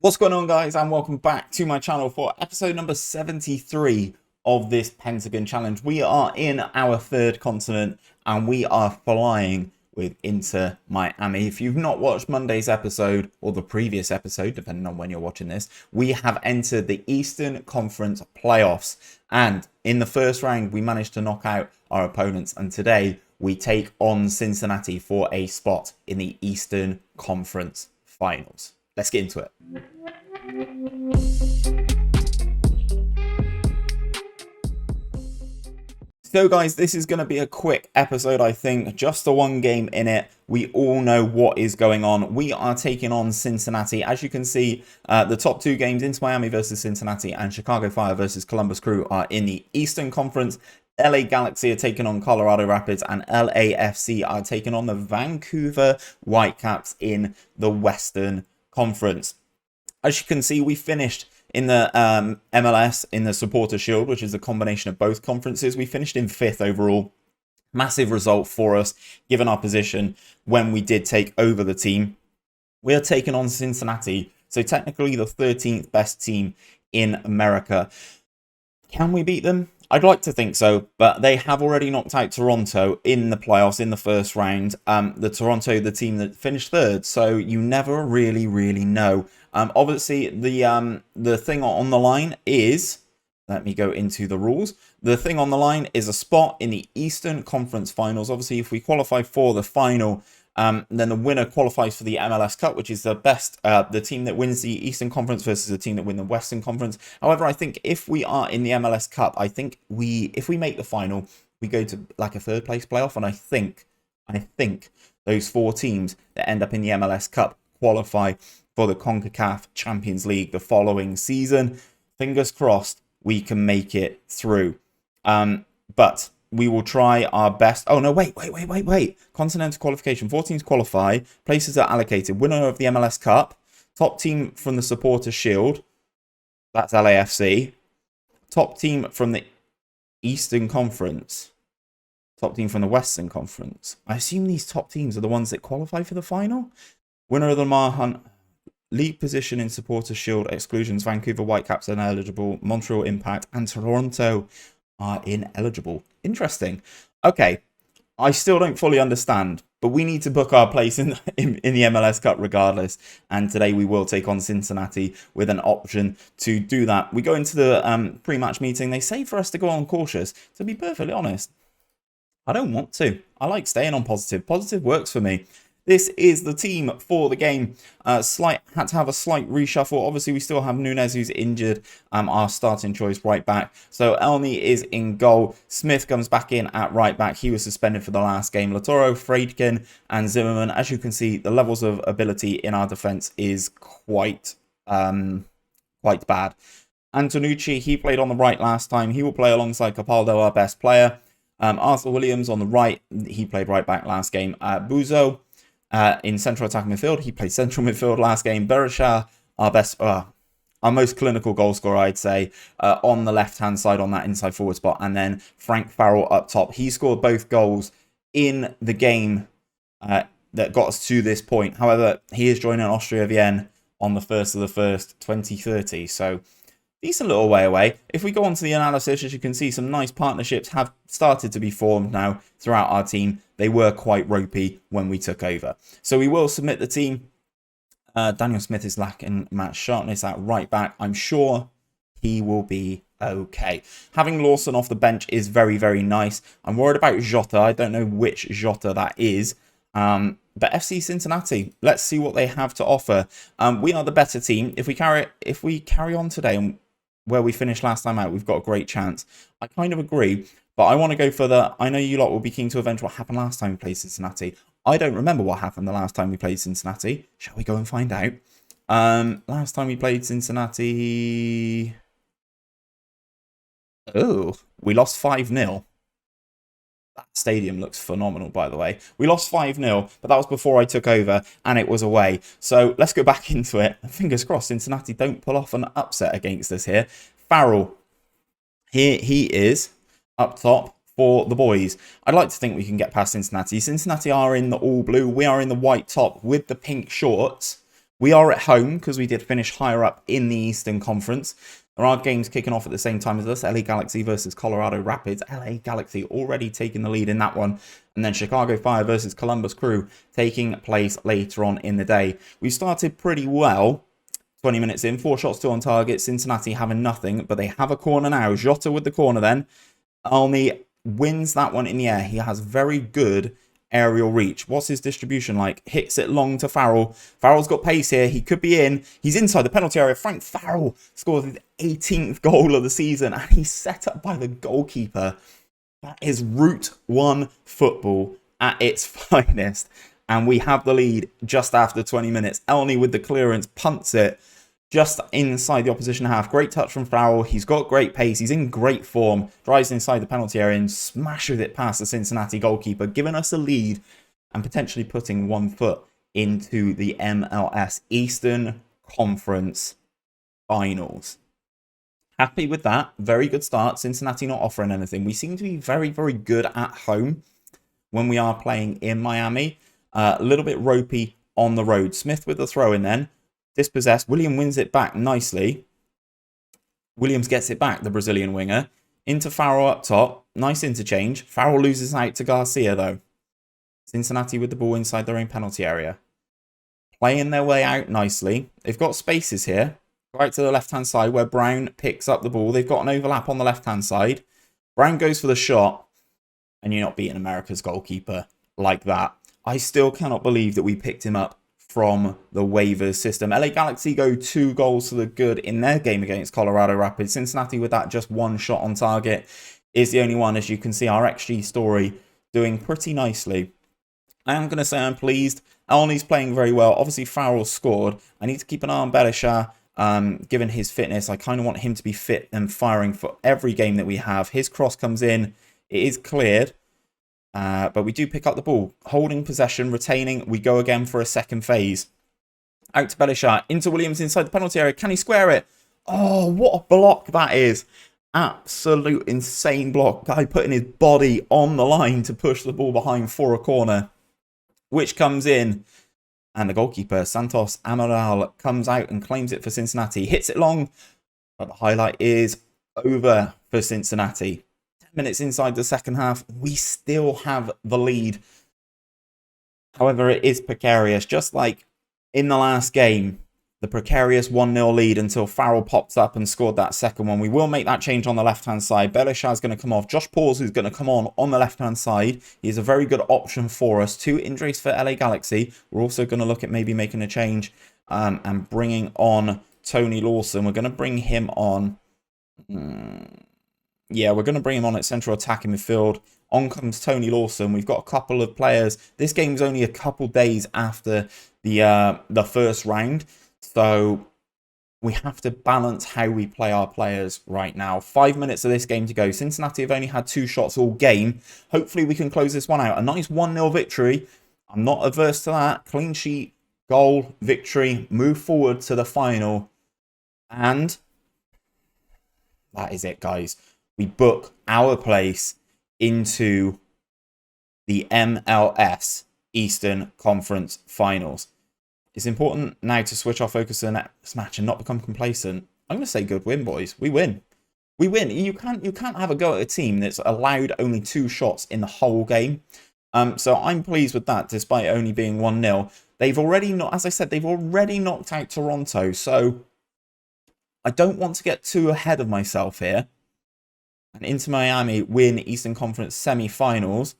What's going on, guys, and welcome back to my channel for episode number 73 of this Pentagon challenge. We are in our third continent and we are flying with Inter Miami. If you've not watched Monday's episode or the previous episode, depending on when you're watching this, we have entered the Eastern Conference playoffs, and in the first round we managed to knock out our opponents, and today we take on Cincinnati for a spot in the Eastern Conference finals. Let's get into it. So guys, this is going to be a quick episode, I think. Just the one game in it. We all know what is going on. We are taking on Cincinnati. As you can see, the top two games, Inter Miami versus Cincinnati and Chicago Fire versus Columbus Crew, are in the Eastern Conference. LA Galaxy are taking on Colorado Rapids, and LAFC are taking on the Vancouver Whitecaps in the Western Conference. As you can see, we finished in the MLS in the Supporter Shield, which is a combination of both conferences. We finished in 5th overall. Massive result for us, given our position when we did take over the team. We are taking on Cincinnati, so technically the 13th best team in America. Can we beat them? I'd like to think so, but they have already knocked out Toronto in the playoffs in the first round. The team that finished 3rd, so you never really know. Obviously, the thing on the line is, let me go into the rules. The thing on the line is a spot in the Eastern Conference Finals. Obviously, if we qualify for the final, then the winner qualifies for the MLS Cup, which is the best, the team that wins the Eastern Conference versus the team that wins the Western Conference. However, I think if we are in the MLS Cup, I think if we make the final, we go to like a 3rd place playoff, and I think those 4 teams that end up in the MLS Cup qualify for the CONCACAF Champions League the following season. Fingers crossed we can make it through. But we will try our best. Oh, no, wait. Continental qualification. 4 teams qualify. Places are allocated. Winner of the MLS Cup. Top team from the Supporter Shield. That's LAFC. Top team from the Eastern Conference. Top team from the Western Conference. I assume these top teams are the ones that qualify for the final. Winner of the Marhunt. League position in Supporter Shield exclusions. Vancouver Whitecaps are ineligible. Montreal Impact and Toronto are ineligible. Interesting. Okay, I still don't fully understand, but we need to book our place in the MLS Cup regardless. And today we will take on Cincinnati with an option to do that. We go into the pre-match meeting. They say for us to go on cautious. To be perfectly honest, I don't want to. I like staying on positive. Positive works for me. This is the team for the game. Had to have a slight reshuffle. Obviously, we still have Nunez, who's injured, our starting choice right back. So Elney is in goal. Smith comes back in at right back. He was suspended for the last game. Latoro, Friedkin, and Zimmerman. As you can see, the levels of ability in our defense is quite bad. Antonucci, he played on the right last time. He will play alongside Capaldo, our best player. Arthur Williams on the right. He played right back last game. Buzo. In central attack midfield, he played central midfield last game. Berisha, our most clinical goal scorer, I'd say, on the left-hand side on that inside forward spot. And then Frank Farrell up top. He scored both goals in the game that got us to this point. However, he is joining Austria Vienna on the 1st of the 1st, 2030. So, decent little way away. If we go on to the analysis, as you can see, some nice partnerships have started to be formed now throughout our team. They were quite ropey when we took over. So we will submit the team. Daniel Smith is lacking match sharpness at right back. I'm sure he will be okay. Having Lawson off the bench is very nice. I'm worried about Jota. I don't know which Jota that is. But FC Cincinnati, let's see what they have to offer. We are the better team. If we carry on today and where we finished last time out, we've got a great chance. I kind of agree, but I want to go further. I know you lot will be keen to avenge what happened last time we played Cincinnati. I don't remember what happened the last time we played Cincinnati. Shall we go and find out? Last time we played Cincinnati... Oh, we lost 5-0. That stadium looks phenomenal, by the way. We lost 5-0, but that was before I took over, and it was away. So let's go back into it. Fingers crossed Cincinnati don't pull off an upset against us here. Farrell, here he is, up top for the boys. I'd like to think we can get past Cincinnati. Cincinnati are in the all blue. We are in the white top with the pink shorts. We are at home because we did finish higher up in the Eastern Conference. There are games kicking off at the same time as us. LA Galaxy versus Colorado Rapids. LA Galaxy already taking the lead in that one. And then Chicago Fire versus Columbus Crew taking place later on in the day. We started pretty well. 20 minutes in, 4 shots, 2 on target. Cincinnati having nothing, but they have a corner now. Jota with the corner then. Alney wins that one in the air. He has very good aerial reach. What's his distribution like? Hits it long to Farrell. Farrell's got pace here. He could be in. He's inside the penalty area. Frank Farrell scores his 18th goal of the season, and he's set up by the goalkeeper. That is Route 1 football at its finest. And we have the lead just after 20 minutes. Elney with the clearance punts it just inside the opposition half. Great touch from Farrell. He's got great pace. He's in great form. Drives inside the penalty area and smashes it past the Cincinnati goalkeeper, giving us a lead and potentially putting 1 foot into the MLS Eastern Conference Finals. Happy with that. Very good start. Cincinnati not offering anything. We seem to be very, very good at home when we are playing in Miami. A little bit ropey on the road. Smith with the throw in then. Dispossessed. William wins it back nicely. Williams gets it back, the Brazilian winger. Into Farrell up top. Nice interchange. Farrell loses out to Garcia, though. Cincinnati with the ball inside their own penalty area. Playing their way out nicely. They've got spaces here. Right to the left-hand side where Brown picks up the ball. They've got an overlap on the left-hand side. Brown goes for the shot. And you're not beating America's goalkeeper like that. I still cannot believe that we picked him up from the waivers system. LA Galaxy go 2 goals to the good in their game against Colorado Rapids. Cincinnati with that just 1 shot on target is the only one. As you can see, our XG story doing pretty nicely. I am going to say I'm pleased. Alney's playing very well. Obviously, Farrell scored. I need to keep an eye on Belisha. Given his fitness, I kind of want him to be fit and firing for every game that we have. His cross comes in. It is cleared. But we do pick up the ball. Holding possession, retaining. We go again for a second phase. Out to Belisha. Into Williams inside the penalty area. Can he square it? Oh, what a block that is. Absolute insane block. Guy putting his body on the line to push the ball behind for a corner. Which comes in. And the goalkeeper, Santos Amaral, comes out and claims it for Cincinnati. Hits it long. But the highlight is over for Cincinnati. 10 minutes inside the second half. We still have the lead. However, it is precarious. Just like in the last game, the precarious 1-0 lead until Farrell pops up and scored that second one. We will make that change on the left-hand side. Belisha is going to come off. Josh Pauls is going to come on the left-hand side. He is a very good option for us. 2 injuries for LA Galaxy. We're also going to look at maybe making a change and bringing on Tony Lawson. We're going to bring him on. Yeah, we're going to bring him on at central attacking midfield. On comes Tony Lawson. We've got a couple of players. This game's only a couple days after the first round. So we have to balance how we play our players right now. 5 minutes of this game to go. Cincinnati have only had 2 shots all game. Hopefully we can close this one out. A nice 1-0 victory. I'm not averse to that. Clean sheet, goal, victory, move forward to the final. And that is it, guys. We book our place into the MLS Eastern Conference Finals. It's important now to switch our focus to the next match and not become complacent. I'm going to say good win, boys. We win. We win. You can't have a go at a team that's allowed only 2 shots in the whole game. So I'm pleased with that, despite only being 1-0. They've already as I said, they've already knocked out Toronto. So I don't want to get too ahead of myself here. And Inter Miami win Eastern Conference semi-finals.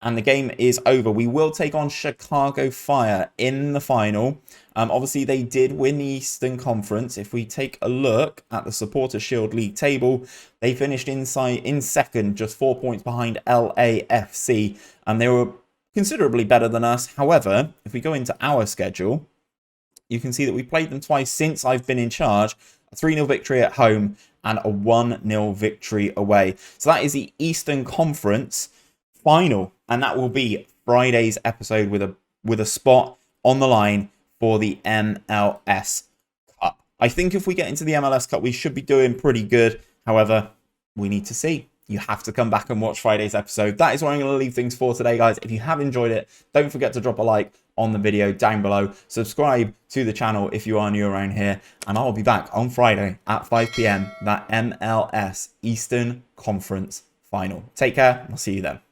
And the game is over. We will take on Chicago Fire in the final. Obviously, they did win the Eastern Conference. If we take a look at the Supporter Shield League table, they finished in second, just 4 points behind LAFC. And they were considerably better than us. However, if we go into our schedule, you can see that we played them twice since I've been in charge. A 3-0 victory at home and a 1-0 victory away. So that is the Eastern Conference final, and that will be Friday's episode with a spot on the line for the MLS Cup. I think if we get into the MLS Cup, we should be doing pretty good. However, we need to see. you have to come back and watch Friday's episode. That is where I'm going to leave things for today, guys. If you have enjoyed it, don't forget to drop a like on the video down below. Subscribe to the channel if you are new around here. And I will be back on Friday at 5 p.m. that MLS Eastern Conference Final. Take care. I'll see you then.